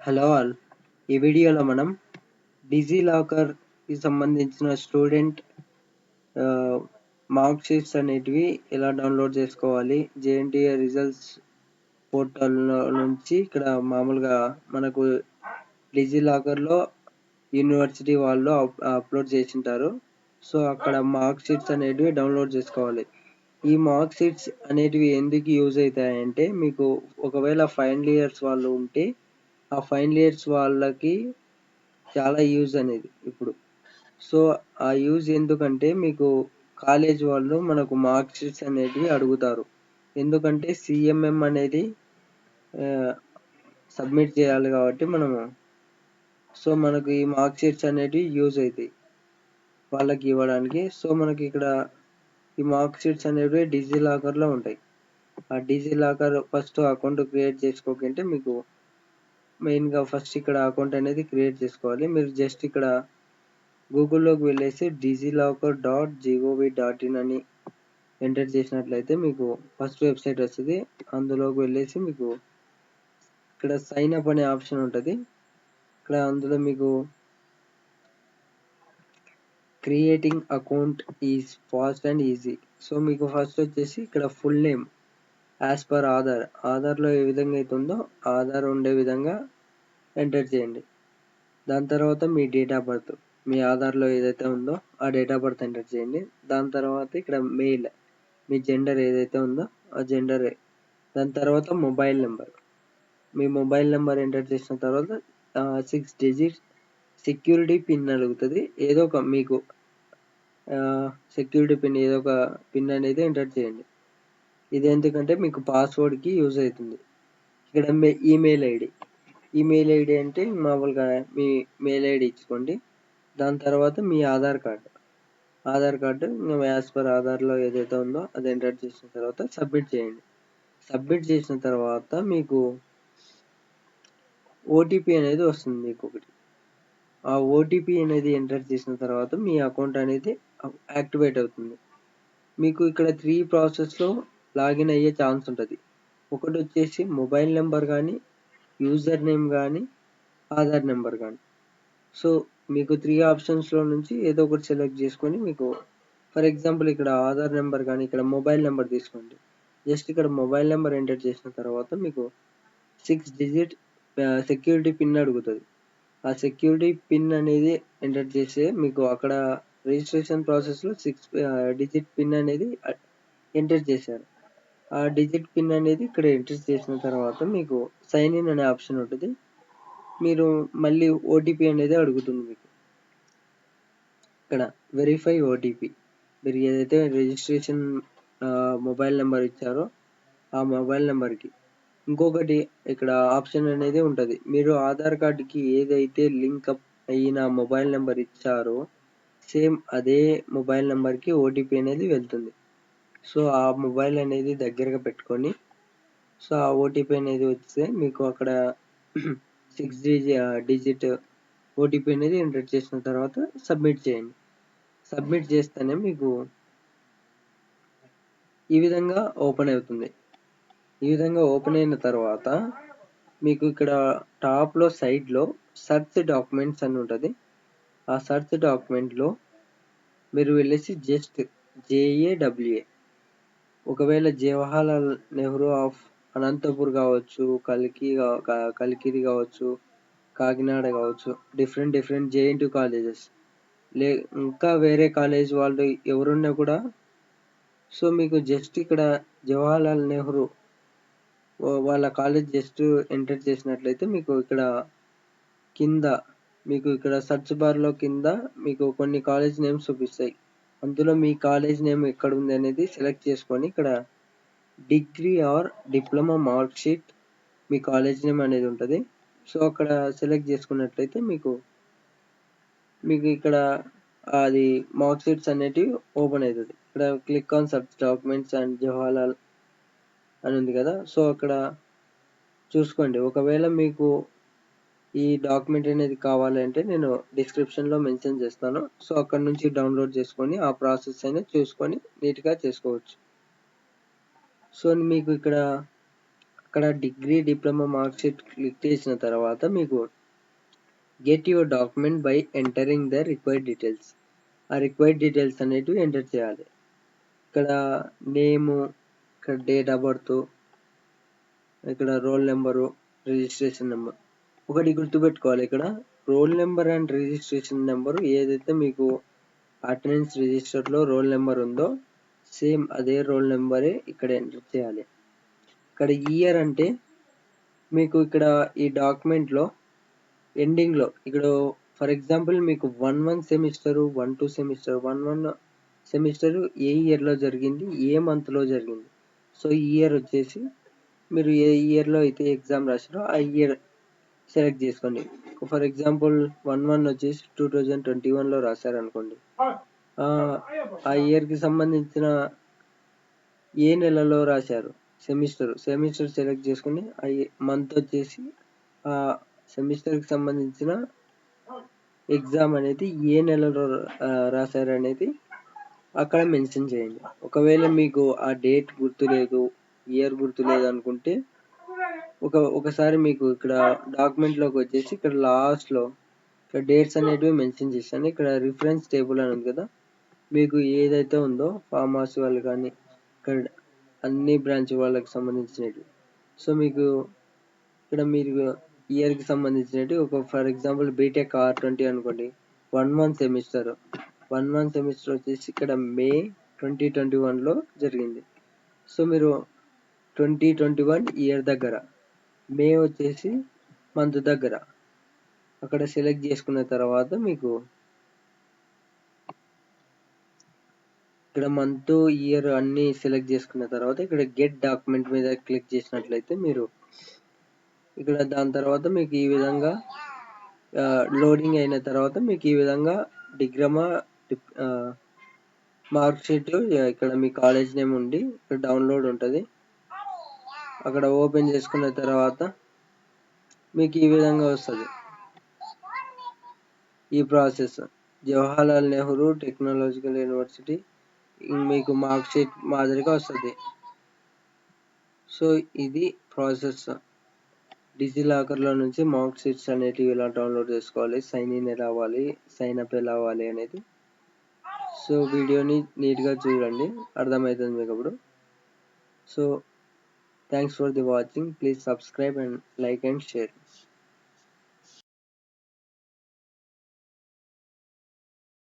Hello all. ఈ వీడియోలో మనం డిజిలాకర్కి సంబంధించిన స్టూడెంట్ మార్క్ షీట్స్ అనేటివి ఎలా డౌన్లోడ్ చేసుకోవాలి, జేఎన్టీఏ రిజల్ట్స్ పోర్టల్ నుంచి ఇక్కడ మామూలుగా మనకు డిజిలాకర్లో యూనివర్సిటీ వాళ్ళు అప్లోడ్ చేసింటారు. సో అక్కడ మార్క్ షీట్స్ అనేటివి డౌన్లోడ్ చేసుకోవాలి. ఈ మార్క్ షీట్స్ అనేటివి ఎందుకు యూజ్ అవుతాయంటే, మీకు ఒకవేళ ఫైనల్ ఇయర్స్ వాళ్ళు ఉంటే ఆ ఫైనల్ ఇయర్స్ వాళ్ళకి చాలా యూజ్ అనేది ఇప్పుడు. సో ఆ యూజ్ ఎందుకంటే, మీకు కాలేజ్ వాళ్ళు మనకు మార్క్ షీట్స్ అనేటివి అడుగుతారు. ఎందుకంటే సిఎంఎం అనేది సబ్మిట్ చేయాలి కాబట్టి మనము. సో మనకు ఈ మార్క్ షీట్స్ అనేటివి యూజ్ అవుతాయి వాళ్ళకి ఇవ్వడానికి. సో మనకి ఇక్కడ ఈ మార్క్ షీట్స్ అనేవి డిజిలాకర్లో ఉంటాయి. ఆ డిజిలాకర్ ఫస్ట్ అకౌంట్ క్రియేట్ చేసుకోకుంటే మీకు మెయిన్గా ఫస్ట్ ఇక్కడ అకౌంట్ అనేది క్రియేట్ చేసుకోవాలి. మీరు జస్ట్ ఇక్కడ గూగుల్లోకి వెళ్ళేసి digilokar.gov.in అని ఎంటర్ చేసినట్లయితే మీకు ఫస్ట్ వెబ్సైట్ వస్తుంది. అందులోకి వెళ్ళేసి మీకు ఇక్కడ సైన్ అప్ అనే ఆప్షన్ ఉంటుంది. ఇక్కడ అందులో మీకు creating account is fast and easy. So మీకు ఫస్ట్ వచ్చేసి ఇక్కడ ఫుల్ నేమ్ యాజ్ పర్ ఆధార్లో ఏ విధంగా అయితే ఉందో ఆధార్ ఉండే విధంగా ఎంటర్ చేయండి. దాని తర్వాత మీ డేట్ ఆఫ్ బర్త్, మీ ఆధార్లో ఏదైతే ఉందో ఆ డేట్ ఆఫ్ బర్త్ ఎంటర్ చేయండి. దాని తర్వాత ఇక్కడ మెయిల్, మీ జెండర్ ఏదైతే ఉందో ఆ జెండర్. దాని తర్వాత మొబైల్ నెంబర్, మీ మొబైల్ నెంబర్ ఎంటర్ చేసిన తర్వాత 6 డిజిట్స్ సెక్యూరిటీ పిన్ అడుగుతుంది. ఏదో ఒక మీకు సెక్యూరిటీ పిన్ ఏదో ఒక పిన్ అనేది ఎంటర్ చేయండి. ఇది ఎందుకంటే మీకు పాస్వర్డ్కి యూజ్ అవుతుంది. ఇక్కడ ఈమెయిల్ ఐడి అంటే మామూలుగా మీ మెయిల్ ఐడి ఇచ్చుకోండి. దాని తర్వాత మీ ఆధార్ కార్డు యాజ్ పర్ ఆధార్లో ఏదైతే ఉందో అది ఎంటర్ చేసిన తర్వాత సబ్మిట్ చేయండి. సబ్మిట్ చేసిన తర్వాత మీకు ఓటీపీ అనేది వస్తుంది. మీకు ఒకటి ఆ ఓటీపీ అనేది ఎంటర్ చేసిన తర్వాత మీ అకౌంట్ అనేది యాక్టివేట్ అవుతుంది. మీకు ఇక్కడ 3 ప్రాసెస్లో లాగిన్ అయ్యే ఛాన్స్ ఉంటుంది. ఒకటి వచ్చేసి మొబైల్ నెంబర్ కానీ, యూజర్ నేమ్ కానీ, ఆధార్ నెంబర్ కానీ. సో మీకు 3 ఆప్షన్స్లో నుంచి ఏదో ఒకటి సెలెక్ట్ చేసుకొని, మీకు ఫర్ ఎగ్జాంపుల్ ఇక్కడ ఆధార్ నెంబర్ కానీ ఇక్కడ మొబైల్ నెంబర్ తీసుకోండి. జస్ట్ ఇక్కడ మొబైల్ నెంబర్ ఎంటర్ చేసిన తర్వాత మీకు 6 డిజిట్ సెక్యూరిటీ పిన్ అడుగుతుంది. ఆ సెక్యూరిటీ పిన్ అనేది ఎంటర్ చేస్తే మీకు అక్కడ రిజిస్ట్రేషన్ ప్రాసెస్లో 6 డిజిట్ పిన్ అనేది ఎంటర్ చేశారు. ఆ డిజిట్ పిన్ అనేది ఇక్కడ ఎంటర్ చేసిన తర్వాత మీకు సైన్ ఇన్ అనే ఆప్షన్ ఉంటుంది. మీరు మళ్ళీ ఓటీపీ అనేది అడుగుతుంది. మీకు ఇక్కడ వెరిఫై ఓటీపీ, మీరు ఏదైతే రిజిస్ట్రేషన్ మొబైల్ నెంబర్ ఇచ్చారో ఆ మొబైల్ నెంబర్కి. ఇంకొకటి ఇక్కడ ఆప్షన్ అనేది ఉంటుంది. మీరు ఆధార్ కార్డుకి ఏదైతే లింక్ అప్ అయిన మొబైల్ నెంబర్ ఇచ్చారో సేమ్ అదే మొబైల్ నెంబర్కి ఓటీపీ అనేది వెళ్తుంది. సో ఆ మొబైల్ అనేది దగ్గరగా పెట్టుకొని, సో ఆ ఓటీపీ అనేది వస్తే మీకు అక్కడ 6 డిజిట్ ఓటీపీ అనేది ఎంటర్ చేసిన తర్వాత సబ్మిట్ చేయండి. సబ్మిట్ చేస్తేనే మీకు ఈ విధంగా ఓపెన్ అవుతుంది. ఈ విధంగా ఓపెన్ అయిన తర్వాత మీకు ఇక్కడ టాప్లో సైడ్లో సర్చ్ డాక్యుమెంట్స్ అని ఉంటుంది. ఆ సర్చ్ డాక్యుమెంట్లో మీరు వెళ్ళేసి జస్ట్ JAWA, ఒకవేళ జవహర్లాల్ నెహ్రూ ఆఫ్ అనంతపూర్ కావచ్చు, కలికిరి కావచ్చు, కాకినాడ కావచ్చు, డిఫరెంట్ JNT కాలేజెస్ ఇంకా వేరే కాలేజ్ వాళ్ళు ఎవరున్నా కూడా. సో మీకు జస్ట్ ఇక్కడ జవహర్లాల్ నెహ్రూ వాళ్ళ కాలేజ్ జస్ట్ ఎంటర్ చేసినట్లయితే మీకు ఇక్కడ కింద మీకు ఇక్కడ సర్చ్ బార్లో కింద మీకు కొన్ని కాలేజ్ నేమ్స్ చూపిస్తాయి. అందులో మీ కాలేజ్ నేమ్ ఎక్కడ ఉంది అనేది సెలెక్ట్ చేసుకొని ఇక్కడ degree or diploma mark sheet me college name అనేది ఉంటుంది. సో అక్కడ సెలెక్ట్ చేసుకున్నట్లయితే మీకు ఇక్కడ అది మార్క్ షీట్స్ అనేటివి ఓపెన్ అవుతుంది. ఇక్కడ click on search documents and Jawaharlal అని ఉంది కదా. సో అక్కడ చూసుకోండి. ఒకవేళ మీకు ఈ డాక్యుమెంట్ అనేది కావాలంటే నేను డిస్క్రిప్షన్లో మెన్షన్ చేస్తాను. సో అక్కడ నుంచి డౌన్లోడ్ చేసుకొని ఆ ప్రాసెస్ అనేది చూసుకొని నీట్గా చేసుకోవచ్చు. సో మీకు ఇక్కడ అక్కడ డిగ్రీ డిప్లొమా మార్క్షీట్ క్లిక్ చేసిన తర్వాత మీకు get your document by entering the required details. ఆ రిక్వైర్డ్ డీటెయిల్స్ అనేటివి ఎంటర్ చేయాలి. ఇక్కడ నేము, ఇక్కడ డేట్ ఆఫ్ బర్త్, ఇక్కడ రోల్ నెంబరు, రిజిస్ట్రేషన్ నెంబర్. ఒకటి గుర్తుపెట్టుకోవాలి, ఇక్కడ roll number and registration number ఏదైతే మీకు అటెండెన్స్ రిజిస్టర్లో రోల్ నెంబర్ ఉందో సేమ్ అదే రోల్ నెంబరే ఇక్కడ ఎంటర్ చేయాలి. ఇక్కడ ఇయర్ అంటే మీకు ఇక్కడ ఈ డాక్యుమెంట్లో ఎండింగ్లో ఇక్కడ ఫర్ ఎగ్జాంపుల్ మీకు 1 సెమిస్టరు, 1 సెమిస్టర్, 1 సెమిస్టరు ఏ ఇయర్లో జరిగింది, ఏ మంత్లో జరిగింది. సో ఈ ఇయర్ వచ్చేసి మీరు ఏ ఇయర్లో అయితే ఎగ్జామ్ రాశారో ఆ ఇయర్ సెలెక్ట్ చేసుకోండి. ఫర్ ఎగ్జాంపుల్ 1 వచ్చేసి 2021లో రాశారనుకోండి, ఆ ఇయర్కి సంబంధించిన ఏ నెలలో రాశారు సెమిస్టర్ సెలెక్ట్ చేసుకుని ఆ మంత్ వచ్చేసి ఆ సెమిస్టర్కి సంబంధించిన ఎగ్జామ్ అనేది ఏ నెలలో రాశారు అనేది అక్కడ మెన్షన్ చేయండి. ఒకవేళ మీకు ఆ డేట్ గుర్తులేదు, ఇయర్ గుర్తులేదు అనుకుంటే ఒకసారి మీకు ఇక్కడ డాక్యుమెంట్లోకి వచ్చేసి ఇక్కడ లాస్ట్లో ఇక్కడ డేట్స్ అనేటివి మెన్షన్ చేశాను. ఇక్కడ రిఫరెన్స్ టేబుల్ అని ఉంది కదా, మీకు ఏదైతే ఉందో ఫార్మసీ వాళ్ళు కానీ ఇక్కడ అన్ని బ్రాంచ్ వాళ్ళకి సంబంధించినవి. సో మీకు ఇక్కడ మీరు ఇయర్కి సంబంధించినవి ఒక ఫర్ ఎగ్జాంపుల్ బీటెక్ R20 అనుకోండి, 1 సెమిస్టర్ వచ్చేసి ఇక్కడ మే 2021లో జరిగింది. సో మీరు 2021 ఇయర్ దగ్గర, మే వచ్చేసి మంత్ దగ్గర అక్కడ సెలెక్ట్ చేసుకున్న తర్వాత మీకు ఇక్కడ మంత్, ఇయర్ అన్ని సెలెక్ట్ చేసుకున్న తర్వాత ఇక్కడ గెట్ డాక్యుమెంట్ మీద క్లిక్ చేసినట్లయితే మీరు ఇక్కడ దాని తర్వాత మీకు ఈ విధంగా లోడింగ్ అయిన తర్వాత మీకు ఈ విధంగా డిప్లొమా మార్క్షీట్ ఇక్కడ మీ కాలేజ్ నేమ్ ఉండి ఇక్కడ డౌన్లోడ్ ఉంటుంది. అక్కడ ఓపెన్ చేసుకున్న తర్వాత మీకు ఈ విధంగా వస్తుంది ఈ process. Jawaharlal Nehru technological university మీకు మార్క్షీట్ మాదిరిగా వస్తుంది. సో ఇది ప్రాసెస్. డిజిలాకర్లో నుంచి మార్క్షీట్స్ అనేటివి ఎలా డౌన్లోడ్ చేసుకోవాలి, సైన్ ఇన్ ఎలా అవ్వాలి, సైన్ అప్ ఎలా అవ్వాలి అనేది. సో వీడియోని నీట్గా చూడండి, అర్థమవుతుంది మీకు అప్పుడు. So thanks for the watching. Please subscribe and like and share.